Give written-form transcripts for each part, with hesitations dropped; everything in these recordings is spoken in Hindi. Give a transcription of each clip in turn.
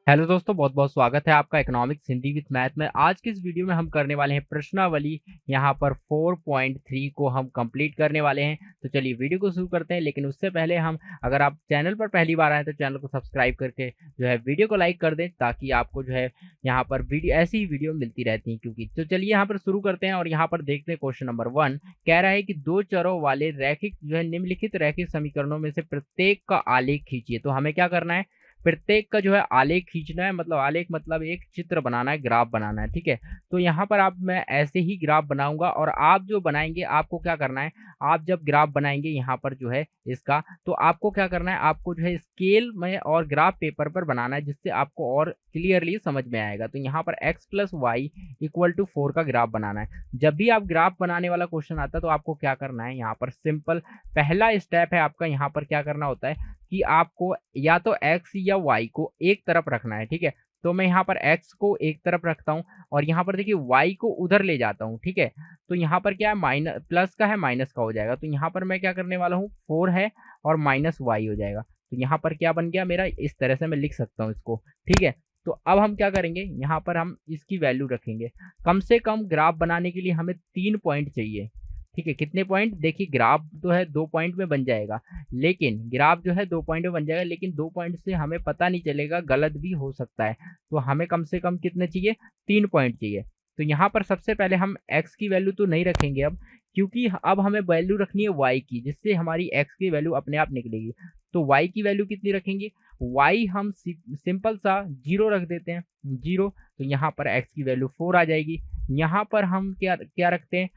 हेलो दोस्तों, बहुत बहुत स्वागत है आपका इकोनॉमिक्स हिंदी विद मैथ में। आज की इस वीडियो में हम करने वाले हैं प्रश्नावली। यहाँ पर 4.3 को हम कंप्लीट करने वाले हैं। तो चलिए वीडियो को शुरू करते हैं। लेकिन उससे पहले हम, अगर आप चैनल पर पहली बार आए तो चैनल को सब्सक्राइब करके जो है वीडियो को लाइक कर दें, ताकि आपको जो है यहाँ पर वीडियो ऐसी ही वीडियो मिलती रहती है। क्योंकि तो चलिए यहाँ पर शुरू करते हैं और यहाँ पर देखते हैं क्वेश्चन नंबर 1 कह रहा है कि दो चरों वाले रैखिक जो है निम्नलिखित रैखिक समीकरणों में से प्रत्येक का आलेख खींचिए। तो हमें क्या करना है, प्रत्येक का जो है आलेख खींचना है। मतलब आलेख मतलब एक चित्र बनाना है, ग्राफ बनाना है। ठीक है, तो यहाँ पर आप मैं ऐसे ही ग्राफ बनाऊंगा और आप जो बनाएंगे, आपको क्या करना है, आप जब ग्राफ बनाएंगे यहाँ पर जो है इसका, तो आपको क्या करना है, आपको जो है स्केल में और ग्राफ पेपर पर बनाना है, जिससे आपको और क्लियरली समझ में आएगा। तो यहाँ पर x plus y equal to 4 का ग्राफ बनाना है। जब भी आप ग्राफ बनाने वाला क्वेश्चन आता है तो आपको क्या करना है, यहाँ पर सिंपल पहला स्टेप है आपका, यहाँ पर क्या करना होता है कि आपको या तो x या y को एक तरफ रखना है। ठीक है, तो मैं यहाँ पर x को एक तरफ रखता हूँ और यहाँ पर देखिए y को उधर ले जाता हूँ। ठीक है, तो यहाँ पर क्या है, माइनस प्लस का है माइनस का हो जाएगा। तो यहाँ पर मैं क्या करने वाला हूँ, 4 है और माइनस वाई हो जाएगा। तो यहाँ पर क्या बन गया मेरा, इस तरह से मैं लिख सकता हूँ इसको। ठीक है, तो अब हम क्या करेंगे, यहाँ पर हम इसकी वैल्यू रखेंगे। कम से कम ग्राफ बनाने के लिए हमें 3 पॉइंट चाहिए। ठीक है, कितने पॉइंट, देखिए ग्राफ जो है 2 पॉइंट में बन जाएगा, लेकिन ग्राफ जो है 2 पॉइंट में बन जाएगा, लेकिन 2 पॉइंट से हमें पता नहीं चलेगा, गलत भी हो सकता है। तो हमें कम से कम कितने चाहिए, 3 पॉइंट चाहिए। तो यहाँ पर सबसे पहले हम x की वैल्यू तो नहीं रखेंगे अब, क्योंकि अब हमें वैल्यू रखनी है y की, जिससे हमारी x की वैल्यू अपने आप निकलेगी। तो y की वैल्यू कितनी रखेंगे, y हम सिंपल सा 0 रख देते हैं, 0। तो यहाँ पर x की वैल्यू 4 आ जाएगी। यहाँ पर हम क्या क्या रखते हैं,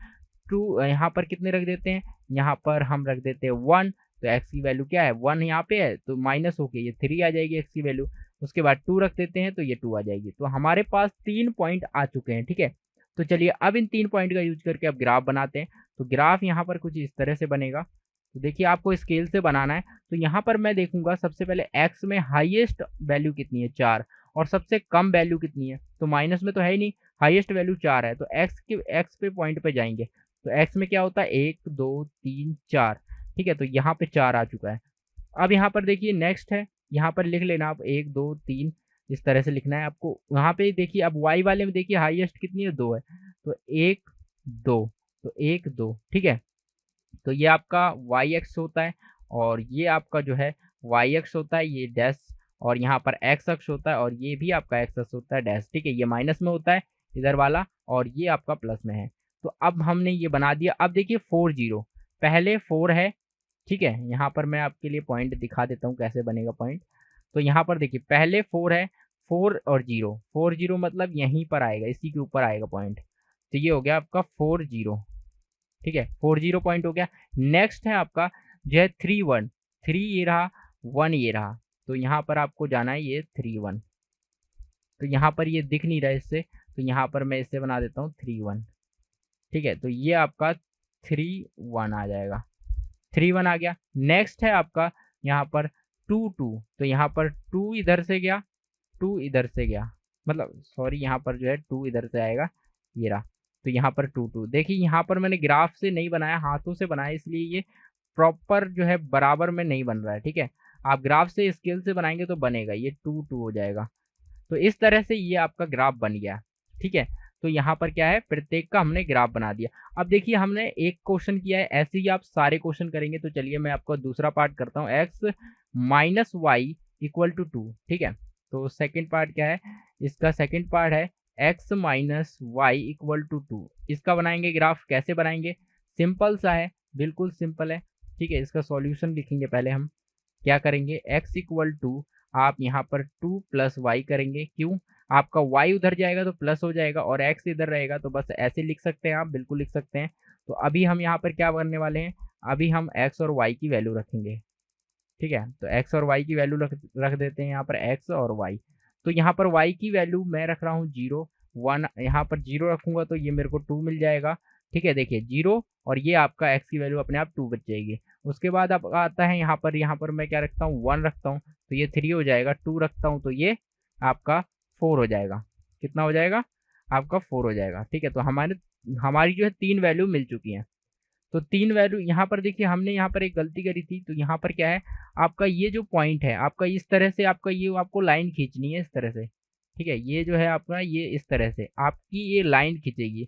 2। यहाँ पर कितने रख देते हैं, यहाँ पर हम रख देते हैं 1। तो x की वैल्यू क्या है, 1 यहाँ पे है, तो माइनस होके ये 3 आ जाएगी x की वैल्यू। उसके बाद 2 रख देते हैं तो ये 2 आ जाएगी। तो हमारे पास 3 पॉइंट आ चुके हैं। ठीक है, तो चलिए अब इन 3 पॉइंट का यूज करके अब ग्राफ बनाते हैं। तो ग्राफ यहाँ पर कुछ इस तरह से बनेगा। तो देखिए आपको स्केल से बनाना है। तो यहाँ पर मैं देखूंगा सबसे पहले x में हाईएस्ट वैल्यू कितनी है, 4, और सबसे कम वैल्यू कितनी है, तो माइनस में तो है ही नहीं, हाईएस्ट वैल्यू 4 है। तो x पे पॉइंट पे जाएंगे। तो x में क्या होता है, 1 2 3 4। ठीक है, तो यहाँ पे 4 आ चुका है। अब यहाँ पर देखिए नेक्स्ट है, यहाँ पर लिख लेना आप 1 2 3, इस तरह से लिखना है आपको। वहाँ पे देखिए अब y वाले में देखिए हाईएस्ट कितनी है, 2 है। तो 1 2, तो 1 2। ठीक है, तो ये आपका वाई एक्स होता है और ये आपका जो है वाई एक्स होता है, ये डैश, और यहाँ पर एक्स अक्ष होता है और ये भी आपका एक्स अक्ष होता है, डैश। ठीक है, ये माइनस में होता है इधर वाला और ये आपका प्लस में है। तो अब हमने ये बना दिया। अब देखिए 4 0, पहले 4 है। ठीक है, यहाँ पर मैं आपके लिए पॉइंट दिखा देता हूँ कैसे बनेगा पॉइंट। तो यहाँ पर देखिए पहले 4 है, 4 और 0, 4 0 मतलब यहीं पर आएगा, इसी के ऊपर आएगा पॉइंट। तो ये हो गया आपका 4 0। ठीक है, 4 0 पॉइंट हो गया। नेक्स्ट है आपका जो है 3 1, 3 ये रहा, 1 ये रहा। तो यहाँ पर आपको जाना है ये 3 1। तो यहाँ पर ये दिख नहीं रहा है इससे, तो यहाँ पर मैं इससे बना देता हूँ 3 1। ठीक है, तो ये आपका 3 1 आ जाएगा, 3 1 आ गया। नेक्स्ट है आपका यहाँ पर 2 2। तो यहाँ पर 2 इधर से गया, 2 इधर से गया, मतलब सॉरी यहाँ पर जो है 2 इधर से आएगा, ये रहा। तो यहाँ पर 2 2, देखिए यहाँ पर मैंने ग्राफ से नहीं बनाया, हाथों से बनाया, इसलिए ये प्रॉपर जो है बराबर में नहीं बन रहा है। ठीक है, आप ग्राफ से स्केल से बनाएंगे तो बनेगा, ये 2 2 हो जाएगा। तो इस तरह से ये आपका ग्राफ बन गया। ठीक है, तो यहाँ पर क्या है, प्रत्येक का हमने ग्राफ बना दिया। अब देखिए हमने एक क्वेश्चन किया है, ऐसे ही आप सारे क्वेश्चन करेंगे। तो चलिए मैं आपको दूसरा पार्ट करता हूँ, x minus y equal to 2। ठीक है, तो सेकेंड पार्ट क्या है, इसका सेकेंड पार्ट है x minus y equal to 2। इसका बनाएंगे ग्राफ, कैसे बनाएंगे, सिंपल सा है, बिल्कुल सिंपल है। ठीक है, इसका सॉल्यूशन लिखेंगे पहले हम। क्या करेंगे, x इक्वल टू, आप यहाँ पर 2 प्लस वाई करेंगे। क्यों, आपका y उधर जाएगा तो प्लस हो जाएगा और x इधर रहेगा, तो बस ऐसे लिख सकते हैं आप, बिल्कुल लिख सकते हैं। तो अभी हम यहाँ पर क्या करने वाले हैं, अभी हम x और y की वैल्यू रखेंगे। ठीक है, तो x और y की वैल्यू रख देते हैं यहाँ पर, x और y। तो यहाँ पर y की वैल्यू मैं रख रहा हूँ 0 1, यहाँ पर 0 रखूंगा तो ये मेरे को 2 मिल जाएगा। ठीक है, देखिए 0 और ये आपका x की वैल्यू अपने आप 2 बच जाएगी। उसके बाद अब आता है यहाँ पर मैं क्या रखता हूँ, 1 रखता हूँ तो ये 3 हो जाएगा, 2 रखता हूँ तो ये आपका 4 हो जाएगा। कितना हो जाएगा, आपका 4 हो जाएगा। ठीक है, तो हमारी जो है 3 वैल्यू मिल चुकी हैं। तो 3 वैल्यू यहाँ पर देखिए, हमने यहाँ पर एक गलती करी थी। तो यहाँ पर क्या है, आपका ये जो पॉइंट है आपका इस तरह से, आपका ये आपको लाइन खींचनी है इस तरह से, ठीक है। ये जो है आपका, ये इस तरह से आपकी ये लाइन खींचेगी,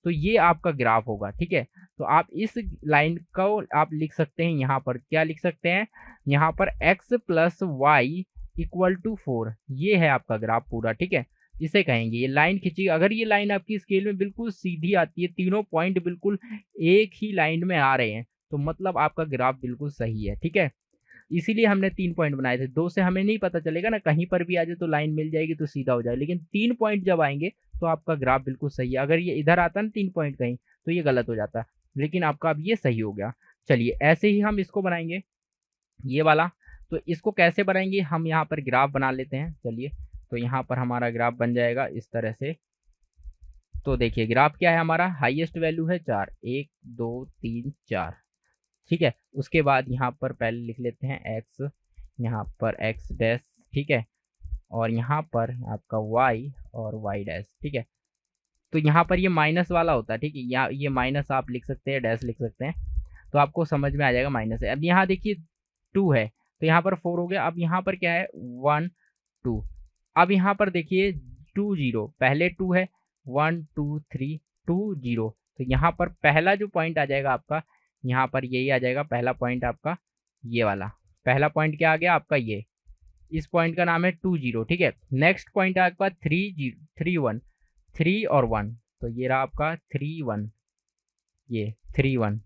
तो ये आपका ग्राफ होगा, ठीक है। तो आप इस लाइन को आप लिख सकते हैं, यहाँ पर क्या लिख सकते हैं, यहाँ पर x plus y equal to 4, ये है आपका ग्राफ पूरा, ठीक है। इसे कहेंगे ये लाइन खींची। अगर ये लाइन आपकी स्केल में बिल्कुल सीधी आती है, तीनों पॉइंट बिल्कुल एक ही लाइन में आ रहे हैं, तो मतलब आपका ग्राफ बिल्कुल सही है, ठीक है। इसीलिए हमने 3 पॉइंट बनाए थे। 2 से हमें नहीं पता चलेगा ना, कहीं पर भी आ जाए तो लाइन मिल जाएगी तो सीधा हो जाए, लेकिन 3 पॉइंट जब आएंगे तो आपका ग्राफ बिल्कुल सही है। अगर ये इधर आता ना 3 पॉइंट कहीं, तो ये गलत हो जाता, लेकिन आपका अब ये सही हो गया। चलिए ऐसे ही हम इसको बनाएंगे, ये वाला। तो इसको कैसे बनाएंगे, हम यहाँ पर ग्राफ बना लेते हैं। चलिए, तो यहाँ पर हमारा ग्राफ बन जाएगा इस तरह से। तो देखिए ग्राफ क्या है हमारा, हाईएस्ट वैल्यू है 4, 1 2 3 4, ठीक है। उसके बाद यहाँ पर पहले लिख लेते हैं x, यहाँ पर x डैश, ठीक है, और यहाँ पर आपका y और y डैश, ठीक है। तो यहाँ पर ये माइनस वाला होता है, ठीक है, यहाँ ये माइनस आप लिख सकते हैं, डैश लिख सकते हैं, तो आपको समझ में आ जाएगा माइनस है। अब यहाँ देखिए 2 है, तो यहाँ पर 4 हो गया। अब यहाँ पर क्या है, 1 2। अब यहाँ पर देखिए 2 0, पहले 2 है, 1 2 3 2 0। तो यहाँ पर पहला जो पॉइंट आ जाएगा आपका, यहाँ पर यही आ जाएगा पहला पॉइंट आपका, ये वाला पहला पॉइंट क्या आ गया आपका, ये इस पॉइंट का नाम है 2 0, ठीक है। नेक्स्ट पॉइंट आपका 3 1, 3 और 1, तो ये रहा आपका 3 1, ये 3 1,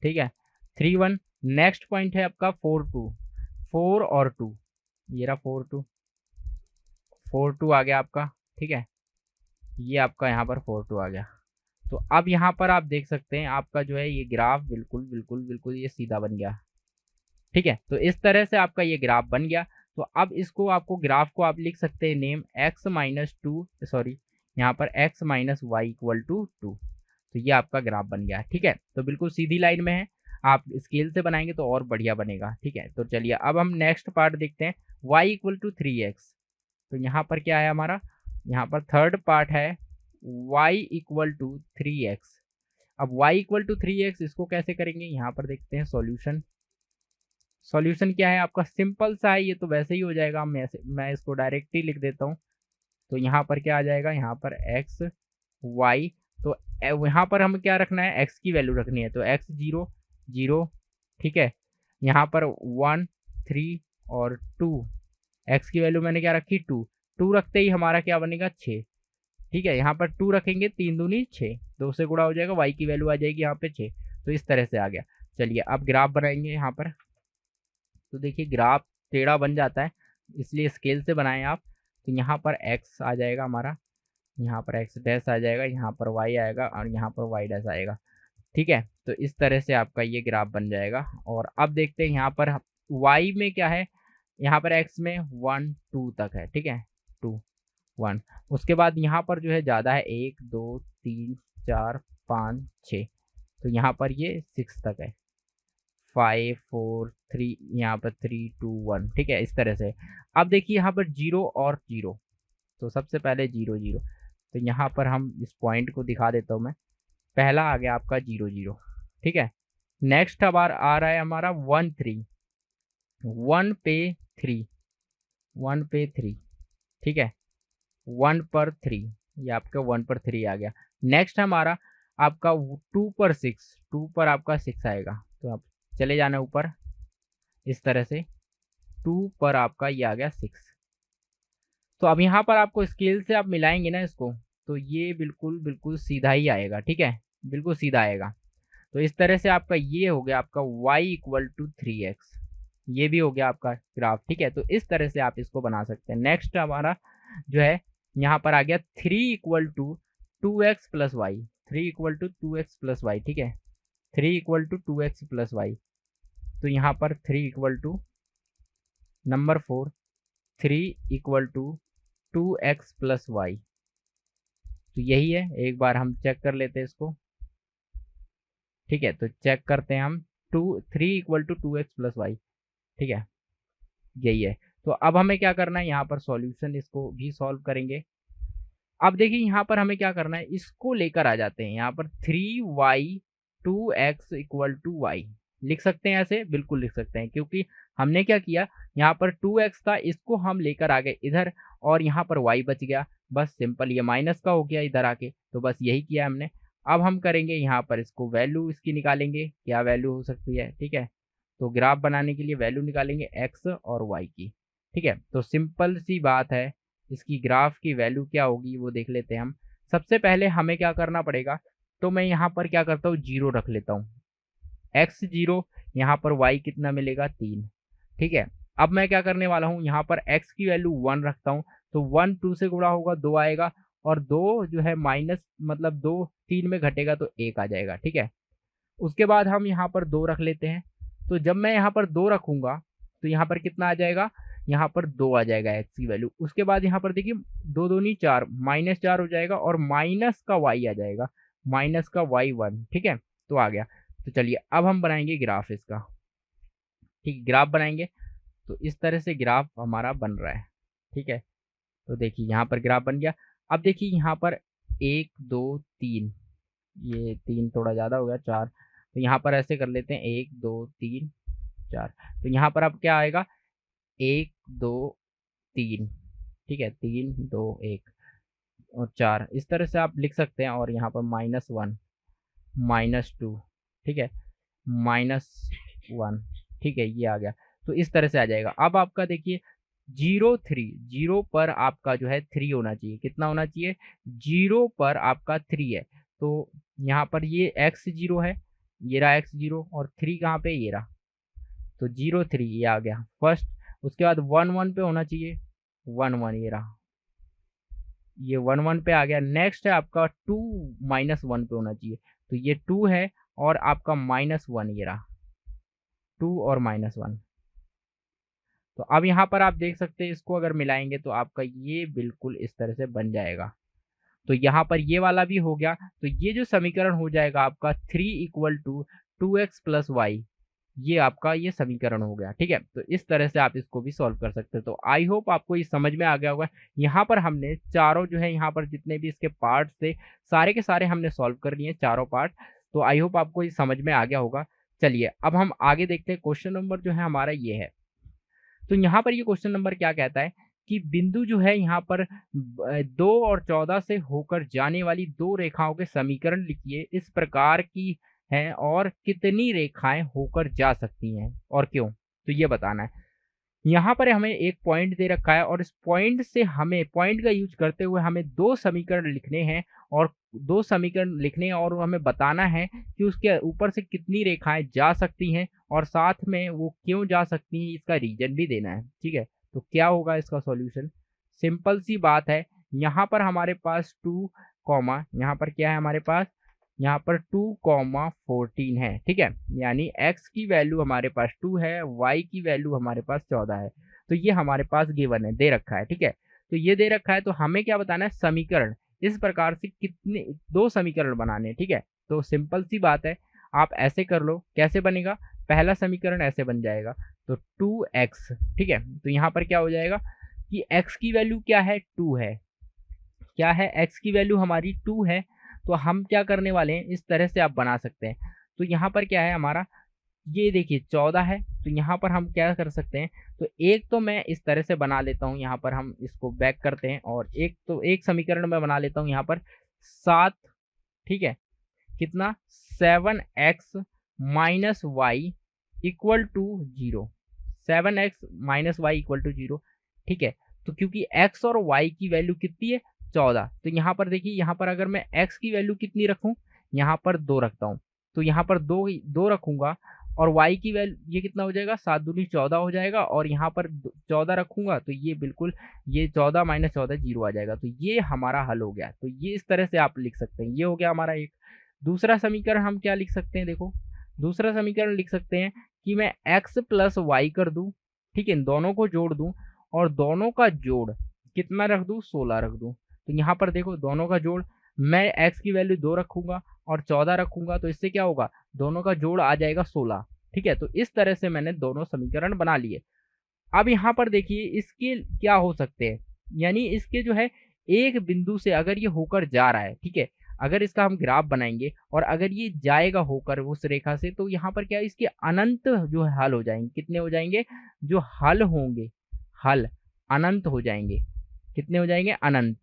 ठीक है, 3 1। नेक्स्ट पॉइंट है आपका 4 2, 4 और 2, ये रहा 4 2, 4 2 आ गया आपका, ठीक है, ये आपका यहाँ पर 4 2 आ गया। तो अब यहाँ पर आप देख सकते हैं आपका जो है ये ग्राफ बिल्कुल बिल्कुल बिल्कुल ये सीधा बन गया, ठीक है। तो इस तरह से आपका ये ग्राफ बन गया। तो अब इसको आपको ग्राफ को आप लिख सकते हैं नेम x माइनस 2, सॉरी यहाँ पर x minus y equal to 2। तो ये आपका ग्राफ बन गया, ठीक है। तो बिल्कुल सीधी लाइन में है, आप स्केल से बनाएंगे तो और बढ़िया बनेगा, ठीक है। तो चलिए अब हम नेक्स्ट पार्ट देखते हैं, y इक्वल टू 3x। तो यहाँ पर क्या है हमारा, यहाँ पर थर्ड पार्ट है y इक्वल टू 3x। अब y इक्वल टू 3x इसको कैसे करेंगे, यहाँ पर देखते हैं सॉल्यूशन। सॉल्यूशन क्या है आपका, सिंपल सा है, ये तो वैसे ही हो जाएगा, मैं इसको डायरेक्ट ही लिख देता हूँ। तो यहाँ पर क्या आ जाएगा, यहाँ पर x y, तो यहाँ पर हम क्या रखना है, x की वैल्यू रखनी है, तो x 0 0, ठीक है। यहाँ पर 1 3 और 2, x की वैल्यू मैंने क्या रखी 2, 2 रखते ही हमारा क्या बनेगा 6, ठीक है। यहाँ पर 2 रखेंगे, 3 दूनी 6, 2 से गुणा हो जाएगा, y की वैल्यू आ जाएगी यहाँ पे 6। तो इस तरह से आ गया। चलिए अब ग्राफ बनाएंगे यहाँ पर। तो देखिए ग्राफ टेढ़ा बन जाता है, इसलिए स्केल से बनाएं आप। तो यहाँ पर x आ जाएगा हमारा, यहाँ पर x डैश आ जाएगा, यहाँ पर y आएगा और यहाँ पर y डैश आएगा, ठीक है। तो इस तरह से आपका ये ग्राफ बन जाएगा। और अब देखते हैं यहाँ पर y में क्या है, यहाँ पर x में 1 2 तक है, ठीक है, 2 1। उसके बाद यहाँ पर जो है ज़्यादा है, 1 2 3 4 5 6, तो यहाँ पर ये 6 तक है, 5 4 3, यहाँ पर 3 2 1, ठीक है, इस तरह से। अब देखिए यहाँ पर 0 और 0, तो सबसे पहले 0 0, तो यहाँ पर हम इस पॉइंट को दिखा देता हूँ मैं, पहला आ गया आपका 0 0, ठीक है। नेक्स्ट अब आ रहा है हमारा 1 3, 1 पे 3, 1 पे 3, ठीक है, 1 पर 3, ये आपका 1 पर 3 आ गया। नेक्स्ट हमारा आपका 2 पर 6, 2 पर आपका 6 आएगा, तो आप चले जाना ऊपर इस तरह से, 2 पर आपका ये आ गया 6। तो अब यहाँ पर आपको स्केल से आप मिलाएंगे ना इसको, तो ये बिल्कुल बिल्कुल सीधा ही आएगा, ठीक है, बिल्कुल सीधा आएगा। तो इस तरह से आपका ये हो गया आपका y इक्वल टू 3x, ये भी हो गया आपका ग्राफ, ठीक है। तो इस तरह से आप इसको बना सकते हैं। नेक्स्ट हमारा जो है यहाँ पर आ गया 3 equal to 2x plus y, 3 equal to 2x plus y, ठीक है, 3 equal to 2x plus y. तो यहाँ पर 3 equal to number 4, 3 equal to 2x plus y. तो यही है, एक बार हम चेक कर लेते हैं इसको, ठीक है। तो चेक करते हैं हम, 3 equal to 2x plus y, ठीक है, यही है। तो अब हमें क्या करना है, यहाँ पर सॉल्यूशन इसको भी सॉल्व करेंगे। अब देखिए यहाँ पर हमें क्या करना है, इसको लेकर आ जाते हैं, यहाँ पर 3y 2x equal to Y. लिख सकते हैं ऐसे, बिल्कुल लिख सकते हैं, क्योंकि हमने क्या किया, यहाँ पर 2x था, इसको हम लेकर आ गए इधर और यहाँ पर y बच गया। बस सिंपल, ये माइनस का हो गया इधर आके, तो बस यही किया हमने। अब हम करेंगे यहाँ पर इसको वैल्यू इसकी निकालेंगे, क्या वैल्यू हो सकती है, ठीक है। तो ग्राफ बनाने के लिए वैल्यू निकालेंगे x और y की, ठीक है। तो सिंपल सी बात है, इसकी ग्राफ की वैल्यू क्या होगी वो देख लेते हैं हम। सबसे पहले हमें क्या करना पड़ेगा, तो मैं यहाँ पर क्या करता हूँ, 0 रख लेता हूँ, x 0, यहाँ पर y कितना मिलेगा 3, ठीक है। अब मैं क्या करने वाला हूँ, यहाँ पर x की वैल्यू 1 रखता हूँ, तो 1 2 से गुणा होगा 2 आएगा, और 2 जो है माइनस मतलब 2 3 में घटेगा तो 1 आ जाएगा, ठीक है। उसके बाद हम यहाँ पर 2 रख लेते हैं, तो जब मैं यहाँ पर 2 रखूंगा तो यहाँ पर कितना आ जाएगा, यहाँ पर 2 आ जाएगा x की वैल्यू। उसके बाद यहाँ पर देखिए 2 दूनी 4, -4 हो जाएगा और माइनस का y आ जाएगा, माइनस का y1, ठीक है। तो आ गया। तो चलिए अब हम बनाएंगे ग्राफ इसका, ठीक, ग्राफ बनाएंगे। तो इस तरह से ग्राफ हमारा बन रहा है, ठीक है। तो देखिए यहाँ पर ग्राफ बन गया। अब देखिए यहाँ पर 1 2 3, ये 3 थोड़ा ज़्यादा हो गया, 4, तो यहाँ पर ऐसे कर लेते हैं 1 2 3 4। तो यहाँ पर अब क्या आएगा, 1 2 3, ठीक है, 3 2 1 और 4, इस तरह से आप लिख सकते हैं। और यहाँ पर -1 -2, ठीक है, -1, ठीक है, ये आ गया। तो इस तरह से आ जाएगा। अब आपका देखिए 0 3, 0 पर आपका जो है 3 होना चाहिए, कितना होना चाहिए, 0 पर आपका 3 है। तो यहाँ पर ये x 0 है, ये रहा x 0, और 3 कहाँ पे, ये रहा, तो 0 3 ये आ गया फर्स्ट। उसके बाद 1 1 पे होना चाहिए, 1 1 ये रहा, ये 1 1 पे आ गया। नेक्स्ट है आपका 2 -1 पे होना चाहिए, तो ये 2 है और आपका -1 ये रहा, 2 और -1। तो अब यहाँ पर आप देख सकते हैं, इसको अगर मिलाएंगे तो आपका ये बिल्कुल इस तरह से बन जाएगा। तो यहाँ पर ये वाला भी हो गया। तो ये जो समीकरण हो जाएगा आपका 3 equal to 2x plus Y, ये आपका ये समीकरण हो गया, ठीक है। तो इस तरह से आप इसको भी सॉल्व कर सकते हैं। तो आई होप आपको ये समझ में आ गया होगा। यहाँ पर हमने चारों जो है, यहाँ पर जितने भी इसके पार्ट थे सारे के सारे हमने सॉल्व कर लिए, चारों पार्ट। तो आई होप आपको ये समझ में आ गया होगा। चलिए अब हम आगे देखते हैं। क्वेश्चन नंबर जो है हमारा ये है। तो यहाँ पर ये क्वेश्चन नंबर क्या कहता है कि बिंदु जो है यहाँ पर 2 और 14 से होकर जाने वाली दो रेखाओं के समीकरण लिखिए, इस प्रकार की हैं और कितनी रेखाएं होकर जा सकती हैं और क्यों, तो ये बताना है। यहाँ पर हमें एक पॉइंट दे रखा है और इस पॉइंट से हमें, पॉइंट का यूज करते हुए हमें दो समीकरण लिखने हैं, और दो समीकरण लिखने हैं और हमें बताना है कि उसके ऊपर से कितनी रेखाएं जा सकती हैं और साथ में वो क्यों जा सकती हैं, इसका रीजन भी देना है, ठीक है। तो क्या होगा इसका सॉल्यूशन, सिंपल सी बात है। यहाँ पर हमारे पास 2, यहाँ पर क्या है हमारे पास, यहाँ पर 2,14 है, ठीक है। यानी x की वैल्यू हमारे पास 2 है, y की वैल्यू हमारे पास 14 है। तो ये हमारे पास गिवन है, दे रखा है, ठीक है। तो ये दे रखा है, तो हमें क्या बताना है, समीकरण, इस प्रकार से कितने दो समीकरण बनाने हैं, ठीक है। तो सिंपल सी बात है, आप ऐसे कर लो, कैसे बनेगा, पहला समीकरण ऐसे बन जाएगा, तो 2x, ठीक है। तो यहाँ पर क्या हो जाएगा कि x की वैल्यू क्या है, 2 है, क्या है, x की वैल्यू हमारी 2 है। तो हम क्या करने वाले हैं, इस तरह से आप बना सकते हैं। तो यहाँ पर क्या है हमारा, ये देखिए 14 है, तो यहाँ पर हम क्या कर सकते हैं, तो एक तो मैं इस तरह से बना लेता हूँ, यहाँ पर हम इसको बैक करते हैं, और एक समीकरण में बना लेता हूँ यहाँ पर 7, ठीक है, कितना 7x minus y equal to 0, 7x minus y equal to 0, ठीक है। तो क्योंकि x और y की वैल्यू कितनी है, 14, तो यहाँ पर देखिए, यहाँ पर अगर मैं x की वैल्यू कितनी रखूं, यहाँ पर 2 रखता हूँ, तो यहाँ पर 2 रखूंगा, और y की वैल्यू ये कितना हो जाएगा, 7 दूनी 14 हो जाएगा, और यहाँ पर 14 रखूंगा, तो ये बिल्कुल ये 14 माइनस 14 0 आ जाएगा। तो ये हमारा हल हो गया। तो ये इस तरह से आप लिख सकते हैं, ये हो गया हमारा एक। दूसरा समीकरण हम क्या लिख सकते हैं, देखो दूसरा समीकरण लिख सकते हैं कि मैं x प्लस वाई कर दूं, ठीक है, इन दोनों को जोड़ दूं, और दोनों का जोड़ कितना रख दूं, 16 रख दूं। तो यहाँ पर देखो दोनों का जोड़, मैं x की वैल्यू 2 रखूंगा और 14 रखूंगा, तो इससे क्या होगा, दोनों का जोड़ आ जाएगा 16, ठीक है। तो इस तरह से मैंने दोनों समीकरण बना लिए। अब यहाँ पर देखिए इसके क्या हो सकते हैं, यानी इसके जो है एक बिंदु से अगर ये होकर जा रहा है, ठीक है, अगर इसका हम ग्राफ बनाएंगे और अगर ये जाएगा होकर उस रेखा से, तो यहाँ पर क्या है, इसके अनंत जो है हल हो जाएंगे। कितने हो जाएंगे जो हल होंगे, हल अनंत हो जाएंगे। कितने हो जाएंगे, अनंत,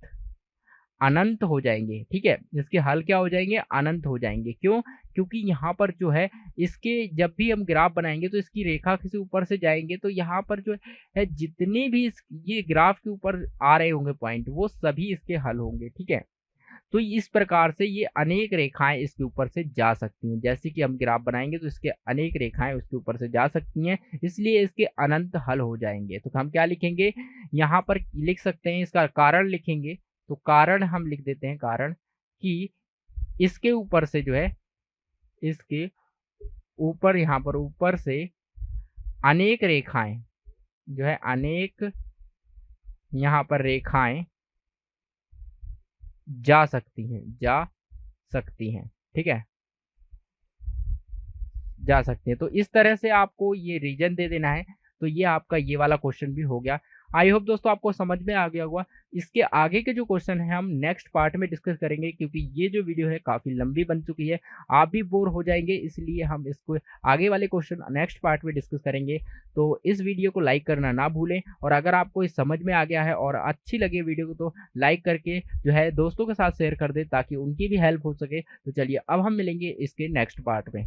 अनंत हो जाएंगे। ठीक है, इसके हल क्या हो जाएंगे, अनंत हो जाएंगे। क्यों, क्योंकि यहाँ पर जो है इसके जब भी हम ग्राफ बनाएंगे तो इसकी रेखा किसी ऊपर से जाएंगे, तो यहाँ पर जो है जितने भी ये ग्राफ के ऊपर आ रहे होंगे पॉइंट, वो सभी इसके हल होंगे। ठीक है, तो इस प्रकार से ये अनेक रेखाएं इसके ऊपर से जा सकती हैं। जैसे कि हम ग्राफ बनाएंगे तो इसके अनेक रेखाएं उसके ऊपर से जा सकती हैं, इसलिए इसके अनंत हल हो जाएंगे। तो हम क्या लिखेंगे, यहाँ पर लिख सकते हैं, इसका कारण लिखेंगे। तो कारण हम लिख देते हैं, कारण कि इसके ऊपर से जो है, इसके ऊपर यहाँ पर ऊपर से अनेक रेखाएं जो है, अनेक यहाँ पर रेखाएं जा सकती हैं, जा सकती हैं। ठीक है, जा सकती हैं। तो इस तरह से आपको ये रीजन दे देना है। तो ये आपका ये वाला क्वेश्चन भी हो गया। आई होप दोस्तों आपको समझ में आ गया होगा। इसके आगे के जो क्वेश्चन है हम नेक्स्ट पार्ट में डिस्कस करेंगे, क्योंकि ये जो वीडियो है काफ़ी लंबी बन चुकी है, आप भी बोर हो जाएंगे, इसलिए हम इसको आगे वाले क्वेश्चन नेक्स्ट पार्ट में डिस्कस करेंगे। तो इस वीडियो को लाइक करना ना भूलें, और अगर आपको इस समझ में आ गया है और अच्छी लगे वीडियो को, तो लाइक करके जो है दोस्तों के साथ शेयर कर दें, ताकि उनकी भी हेल्प हो सके। तो चलिए अब हम मिलेंगे इसके नेक्स्ट पार्ट में।